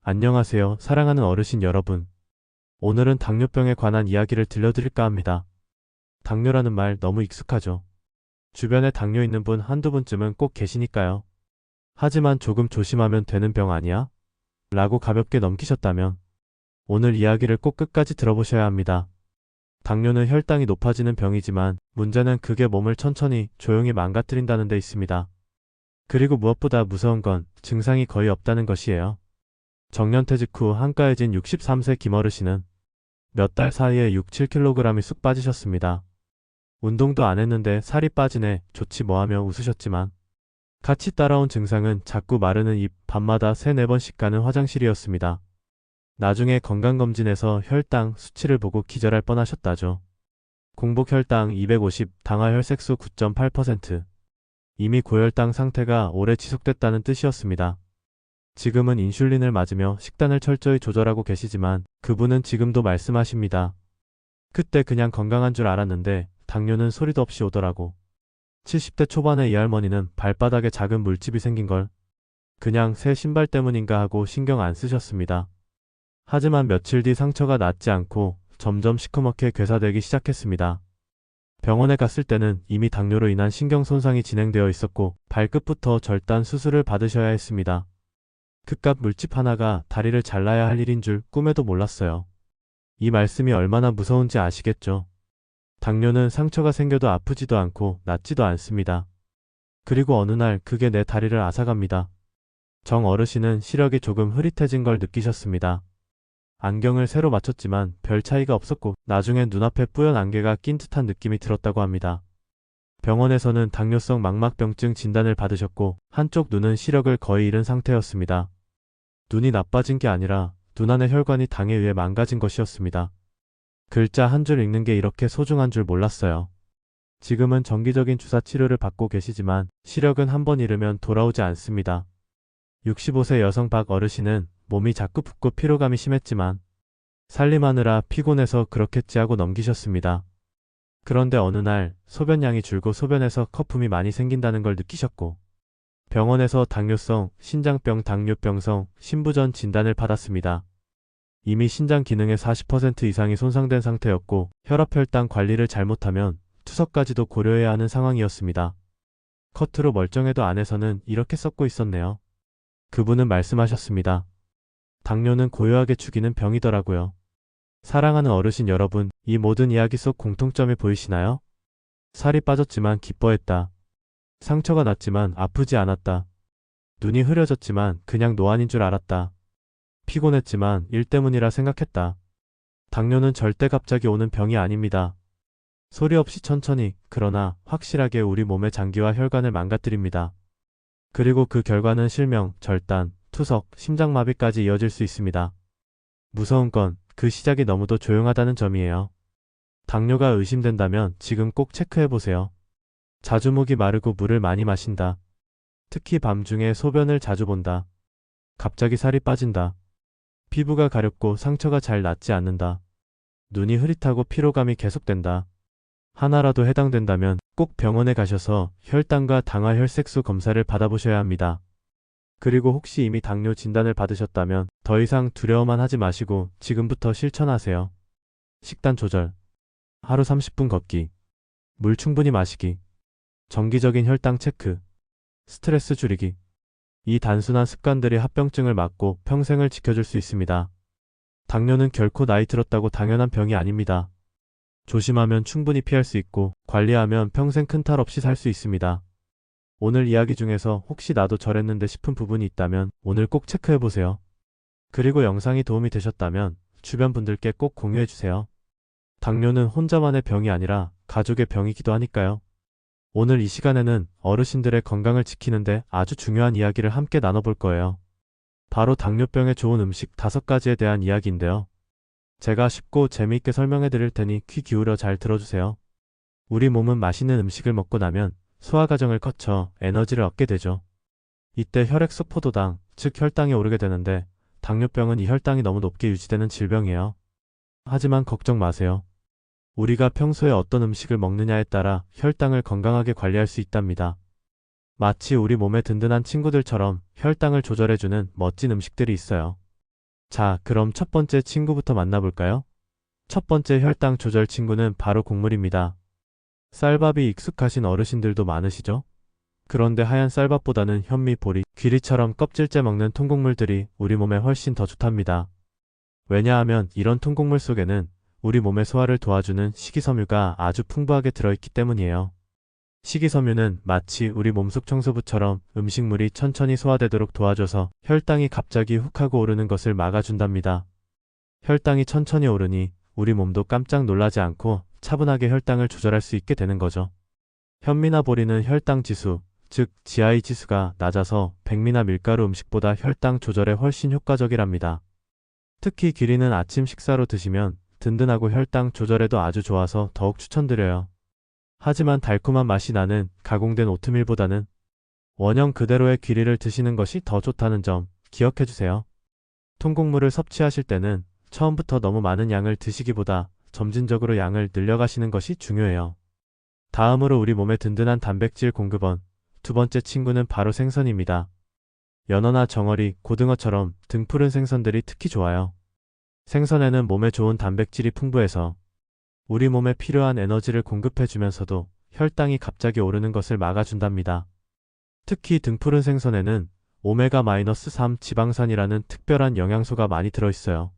안녕하세요, 사랑하는 어르신 여러분. 오늘은 당뇨병에 관한 이야기를 들려드릴까 합니다. 당뇨라는 말 너무 익숙하죠? 주변에 당뇨 있는 분 한두 분쯤은 꼭 계시니까요. 하지만 조금 조심하면 되는 병 아니야? 라고 가볍게 넘기셨다면 오늘 이야기를 꼭 끝까지 들어보셔야 합니다. 당뇨는 혈당이 높아지는 병이지만 문제는 그게 몸을 천천히 조용히 망가뜨린다는 데 있습니다. 그리고 무엇보다 무서운 건 증상이 거의 없다는 것이에요. 정년퇴직 후 한가해진 63세 김어르신은 몇 달 사이에 6, 7kg이 쑥 빠지셨습니다. 운동도 안 했는데 살이 빠지네 좋지 뭐하며 웃으셨지만 같이 따라온 증상은 자꾸 마르는 입, 밤마다 3, 4번씩 가는 화장실이었습니다. 나중에 건강검진에서 혈당 수치를 보고 기절할 뻔하셨다죠. 공복 혈당 250, 당화 혈색소 9.8%. 이미 고혈당 상태가 오래 지속됐다는 뜻이었습니다. 지금은 인슐린을 맞으며 식단을 철저히 조절하고 계시지만 그분은 지금도 말씀하십니다. 그때 그냥 건강한 줄 알았는데 당뇨는 소리도 없이 오더라고. 70대 초반의 이 할머니는 발바닥에 작은 물집이 생긴 걸 그냥 새 신발 때문인가 하고 신경 안 쓰셨습니다. 하지만 며칠 뒤 상처가 낫지 않고 점점 시커멓게 괴사되기 시작했습니다. 병원에 갔을 때는 이미 당뇨로 인한 신경 손상이 진행되어 있었고 발끝부터 절단 수술을 받으셔야 했습니다. 그깟 물집 하나가 다리를 잘라야 할 일인 줄 꿈에도 몰랐어요. 이 말씀이 얼마나 무서운지 아시겠죠? 당뇨는 상처가 생겨도 아프지도 않고 낫지도 않습니다. 그리고 어느 날 그게 내 다리를 앗아갑니다. 정 어르신은 시력이 조금 흐릿해진 걸 느끼셨습니다. 안경을 새로 맞췄지만 별 차이가 없었고 나중엔 눈앞에 뿌연 안개가 낀 듯한 느낌이 들었다고 합니다. 병원에서는 당뇨성 망막병증 진단을 받으셨고 한쪽 눈은 시력을 거의 잃은 상태였습니다. 눈이 나빠진 게 아니라 눈 안의 혈관이 당에 의해 망가진 것이었습니다. 글자 한 줄 읽는 게 이렇게 소중한 줄 몰랐어요. 지금은 정기적인 주사 치료를 받고 계시지만 시력은 한 번 잃으면 돌아오지 않습니다. 65세 여성 박 어르신은 몸이 자꾸 붓고 피로감이 심했지만 살림하느라 피곤해서 그렇겠지 하고 넘기셨습니다. 그런데 어느 날 소변량이 줄고 소변에서 거품이 많이 생긴다는 걸 느끼셨고 병원에서 당뇨성 신장병 당뇨병성 신부전 진단을 받았습니다. 이미 신장 기능의 40% 이상이 손상된 상태였고 혈압혈당 관리를 잘못하면 투석까지도 고려해야 하는 상황이었습니다. 겉으로 멀쩡해도 안에서는 이렇게 썩고 있었네요. 그분은 말씀하셨습니다. 당뇨는 고요하게 죽이는 병이더라고요. 사랑하는 어르신 여러분, 이 모든 이야기 속 공통점이 보이시나요? 살이 빠졌지만 기뻐했다. 상처가 났지만 아프지 않았다. 눈이 흐려졌지만 그냥 노안인 줄 알았다. 피곤했지만 일 때문이라 생각했다. 당뇨는 절대 갑자기 오는 병이 아닙니다. 소리 없이 천천히, 그러나 확실하게 우리 몸의 장기와 혈관을 망가뜨립니다. 그리고 그 결과는 실명, 절단, 투석, 심장마비까지 이어질 수 있습니다. 무서운 건 그 시작이 너무도 조용하다는 점이에요. 당뇨가 의심된다면 지금 꼭 체크해보세요. 자주 목이 마르고 물을 많이 마신다. 특히 밤중에 소변을 자주 본다. 갑자기 살이 빠진다. 피부가 가렵고 상처가 잘 낫지 않는다. 눈이 흐릿하고 피로감이 계속된다. 하나라도 해당된다면 꼭 병원에 가셔서 혈당과 당화 혈색소 검사를 받아보셔야 합니다. 그리고 혹시 이미 당뇨 진단을 받으셨다면 더 이상 두려워만 하지 마시고 지금부터 실천하세요. 식단 조절, 하루 30분 걷기, 물 충분히 마시기, 정기적인 혈당 체크, 스트레스 줄이기. 이 단순한 습관들이 합병증을 막고 평생을 지켜줄 수 있습니다. 당뇨는 결코 나이 들었다고 당연한 병이 아닙니다. 조심하면 충분히 피할 수 있고 관리하면 평생 큰 탈 없이 살 수 있습니다. 오늘 이야기 중에서 혹시 나도 저랬는데 싶은 부분이 있다면 오늘 꼭 체크해보세요. 그리고 영상이 도움이 되셨다면 주변 분들께 꼭 공유해주세요. 당뇨는 혼자만의 병이 아니라 가족의 병이기도 하니까요. 오늘 이 시간에는 어르신들의 건강을 지키는데 아주 중요한 이야기를 함께 나눠볼 거예요. 바로 당뇨병에 좋은 음식 5가지에 대한 이야기인데요. 제가 쉽고 재미있게 설명해 드릴 테니 귀 기울여 잘 들어주세요. 우리 몸은 맛있는 음식을 먹고 나면 소화 과정을 거쳐 에너지를 얻게 되죠. 이때 혈액 속 포도당, 즉 혈당이 오르게 되는데 당뇨병은 이 혈당이 너무 높게 유지되는 질병이에요. 하지만 걱정 마세요. 우리가 평소에 어떤 음식을 먹느냐에 따라 혈당을 건강하게 관리할 수 있답니다. 마치 우리 몸의 든든한 친구들처럼 혈당을 조절해주는 멋진 음식들이 있어요. 자, 그럼 첫 번째 친구부터 만나볼까요? 첫 번째 혈당 조절 친구는 바로 곡물입니다. 쌀밥이 익숙하신 어르신들도 많으시죠? 그런데 하얀 쌀밥보다는 현미, 보리, 귀리처럼 껍질째 먹는 통곡물들이 우리 몸에 훨씬 더 좋답니다. 왜냐하면 이런 통곡물 속에는 우리 몸의 소화를 도와주는 식이섬유가 아주 풍부하게 들어있기 때문이에요. 식이섬유는 마치 우리 몸속 청소부처럼 음식물이 천천히 소화되도록 도와줘서 혈당이 갑자기 훅 하고 오르는 것을 막아준답니다. 혈당이 천천히 오르니 우리 몸도 깜짝 놀라지 않고 차분하게 혈당을 조절할 수 있게 되는 거죠. 현미나 보리는 혈당 지수, 즉 GI 지수가 낮아서 백미나 밀가루 음식보다 혈당 조절에 훨씬 효과적이랍니다. 특히 귀리는 아침 식사로 드시면 든든하고 혈당 조절에도 아주 좋아서 더욱 추천드려요. 하지만 달콤한 맛이 나는 가공된 오트밀보다는 원형 그대로의 귀리를 드시는 것이 더 좋다는 점 기억해주세요. 통곡물을 섭취하실 때는 처음부터 너무 많은 양을 드시기보다 점진적으로 양을 늘려가시는 것이 중요해요. 다음으로 우리 몸에 든든한 단백질 공급원, 두 번째 친구는 바로 생선입니다. 연어나 정어리, 고등어처럼 등푸른 생선들이 특히 좋아요. 생선에는 몸에 좋은 단백질이 풍부해서 우리 몸에 필요한 에너지를 공급해주면서도 혈당이 갑자기 오르는 것을 막아준답니다. 특히 등푸른 생선에는 오메가-3 지방산이라는 특별한 영양소가 많이 들어있어요.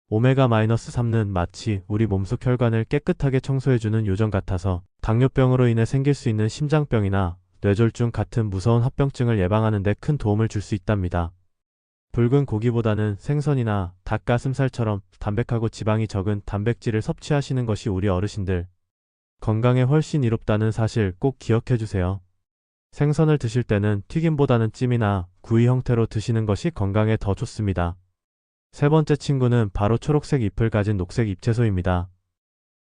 오메가-3는 마치 우리 몸속 혈관을 깨끗하게 청소해주는 요정 같아서 당뇨병으로 인해 생길 수 있는 심장병이나 뇌졸중 같은 무서운 합병증을 예방하는 데 큰 도움을 줄 수 있답니다. 붉은 고기보다는 생선이나 닭가슴살처럼 담백하고 지방이 적은 단백질을 섭취하시는 것이 우리 어르신들 건강에 훨씬 이롭다는 사실 꼭 기억해주세요. 생선을 드실 때는 튀김보다는 찜이나 구이 형태로 드시는 것이 건강에 더 좋습니다. 세 번째 친구는 바로 초록색 잎을 가진 녹색 잎채소입니다.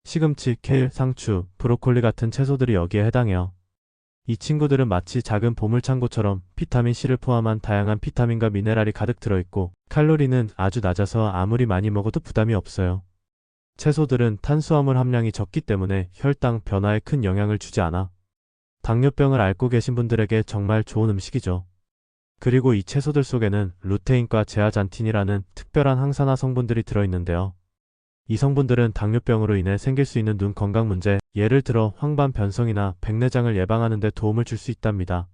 시금치, 케일, 상추, 브로콜리 같은 채소들이 여기에 해당해요. 이 친구들은 마치 작은 보물창고처럼 비타민C를 포함한 다양한 비타민과 미네랄이 가득 들어있고 칼로리는 아주 낮아서 아무리 많이 먹어도 부담이 없어요. 채소들은 탄수화물 함량이 적기 때문에 혈당 변화에 큰 영향을 주지 않아 당뇨병을 앓고 계신 분들에게 정말 좋은 음식이죠. 그리고 이 채소들 속에는 루테인과 제아잔틴이라는 특별한 항산화 성분들이 들어있는데요. 이 성분들은 당뇨병으로 인해 생길 수 있는 눈 건강 문제, 예를 들어 황반 변성이나 백내장을 예방하는 데 도움을 줄 수 있답니다.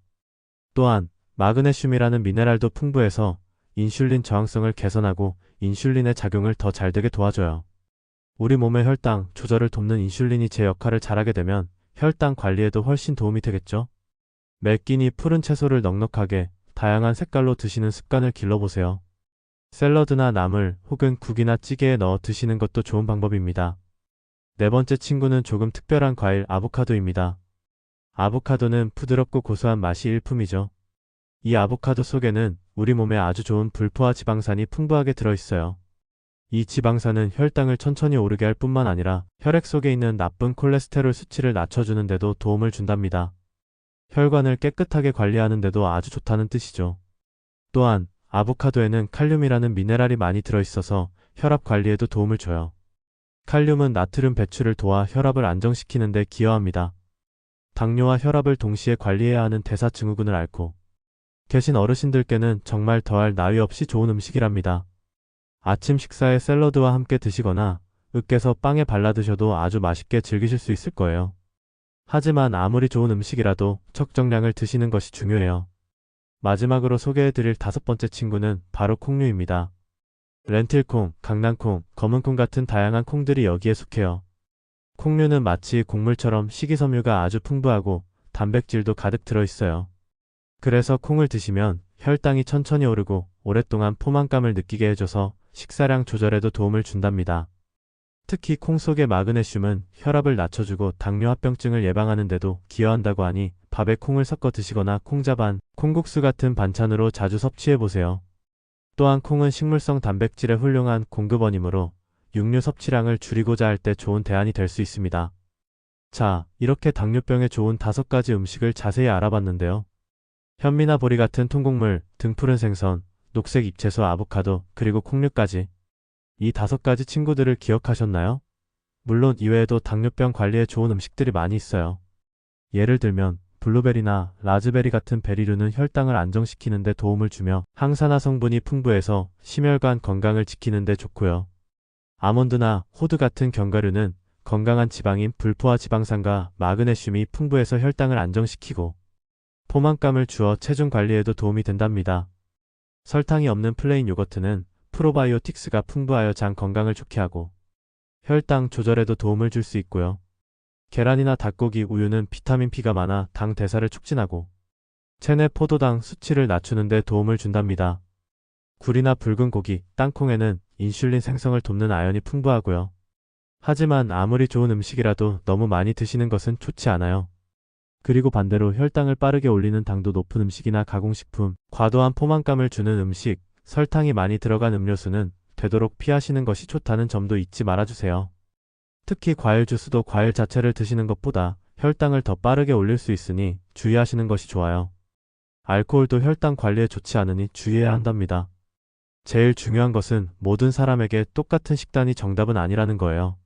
또한 마그네슘이라는 미네랄도 풍부해서 인슐린 저항성을 개선하고 인슐린의 작용을 더 잘 되게 도와줘요. 우리 몸의 혈당 조절을 돕는 인슐린이 제 역할을 잘하게 되면 혈당 관리에도 훨씬 도움이 되겠죠. 매 끼니 푸른 채소를 넉넉하게 다양한 색깔로 드시는 습관을 길러보세요. 샐러드나 나물 혹은 국이나 찌개에 넣어 드시는 것도 좋은 방법입니다. 네 번째 친구는 조금 특별한 과일 아보카도입니다. 아보카도는 부드럽고 고소한 맛이 일품이죠. 이 아보카도 속에는 우리 몸에 아주 좋은 불포화 지방산이 풍부하게 들어있어요. 이 지방산은 혈당을 천천히 오르게 할 뿐만 아니라 혈액 속에 있는 나쁜 콜레스테롤 수치를 낮춰주는 데도 도움을 준답니다. 혈관을 깨끗하게 관리하는 데도 아주 좋다는 뜻이죠. 또한 아보카도에는 칼륨이라는 미네랄이 많이 들어있어서 혈압 관리에도 도움을 줘요. 칼륨은 나트륨 배출을 도와 혈압을 안정시키는 데 기여합니다. 당뇨와 혈압을 동시에 관리해야 하는 대사증후군을 앓고 계신 어르신들께는 정말 더할 나위 없이 좋은 음식이랍니다. 아침 식사에 샐러드와 함께 드시거나 으깨서 빵에 발라 드셔도 아주 맛있게 즐기실 수 있을 거예요. 하지만 아무리 좋은 음식이라도 적정량을 드시는 것이 중요해요. 마지막으로 소개해드릴 다섯 번째 친구는 바로 콩류입니다. 렌틸콩, 강낭콩, 검은콩 같은 다양한 콩들이 여기에 속해요. 콩류는 마치 곡물처럼 식이섬유가 아주 풍부하고 단백질도 가득 들어있어요. 그래서 콩을 드시면 혈당이 천천히 오르고 오랫동안 포만감을 느끼게 해줘서 식사량 조절에도 도움을 준답니다. 특히 콩 속의 마그네슘은 혈압을 낮춰주고 당뇨합병증을 예방하는 데도 기여한다고 하니 밥에 콩을 섞어 드시거나 콩자반, 콩국수 같은 반찬으로 자주 섭취해보세요. 또한 콩은 식물성 단백질의 훌륭한 공급원이므로 육류 섭취량을 줄이고자 할 때 좋은 대안이 될 수 있습니다. 자, 이렇게 당뇨병에 좋은 5가지 음식을 자세히 알아봤는데요. 현미나 보리 같은 통곡물, 등푸른 생선, 녹색 잎채소 아보카도, 그리고 콩류까지. 이 5가지 친구들을 기억하셨나요? 물론 이외에도 당뇨병 관리에 좋은 음식들이 많이 있어요. 예를 들면 블루베리나 라즈베리 같은 베리류는 혈당을 안정시키는 데 도움을 주며 항산화 성분이 풍부해서 심혈관 건강을 지키는 데 좋고요. 아몬드나 호두 같은 견과류는 건강한 지방인 불포화 지방산과 마그네슘이 풍부해서 혈당을 안정시키고 포만감을 주어 체중 관리에도 도움이 된답니다. 설탕이 없는 플레인 요거트는 프로바이오틱스가 풍부하여 장 건강을 좋게 하고 혈당 조절에도 도움을 줄 수 있고요. 계란이나 닭고기, 우유는 비타민 P가 많아 당 대사를 촉진하고 체내 포도당 수치를 낮추는 데 도움을 준답니다. 굴이나 붉은 고기, 땅콩에는 인슐린 생성을 돕는 아연이 풍부하고요. 하지만 아무리 좋은 음식이라도 너무 많이 드시는 것은 좋지 않아요. 그리고 반대로 혈당을 빠르게 올리는 당도 높은 음식이나 가공식품, 과도한 포만감을 주는 음식, 설탕이 많이 들어간 음료수는 되도록 피하시는 것이 좋다는 점도 잊지 말아주세요. 특히 과일 주스도 과일 자체를 드시는 것보다 혈당을 더 빠르게 올릴 수 있으니 주의하시는 것이 좋아요. 알코올도 혈당 관리에 좋지 않으니 주의해야 한답니다. 제일 중요한 것은 모든 사람에게 똑같은 식단이 정답은 아니라는 거예요.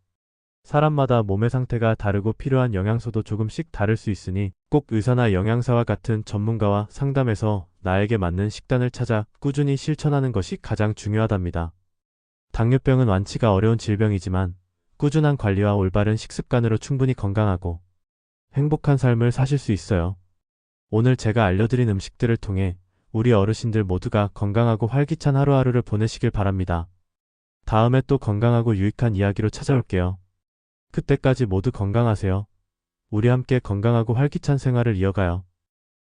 사람마다 몸의 상태가 다르고 필요한 영양소도 조금씩 다를 수 있으니 꼭 의사나 영양사와 같은 전문가와 상담해서 나에게 맞는 식단을 찾아 꾸준히 실천하는 것이 가장 중요하답니다. 당뇨병은 완치가 어려운 질병이지만 꾸준한 관리와 올바른 식습관으로 충분히 건강하고 행복한 삶을 사실 수 있어요. 오늘 제가 알려드린 음식들을 통해 우리 어르신들 모두가 건강하고 활기찬 하루하루를 보내시길 바랍니다. 다음에 또 건강하고 유익한 이야기로 찾아올게요. 그때까지 모두 건강하세요. 우리 함께 건강하고 활기찬 생활을 이어가요.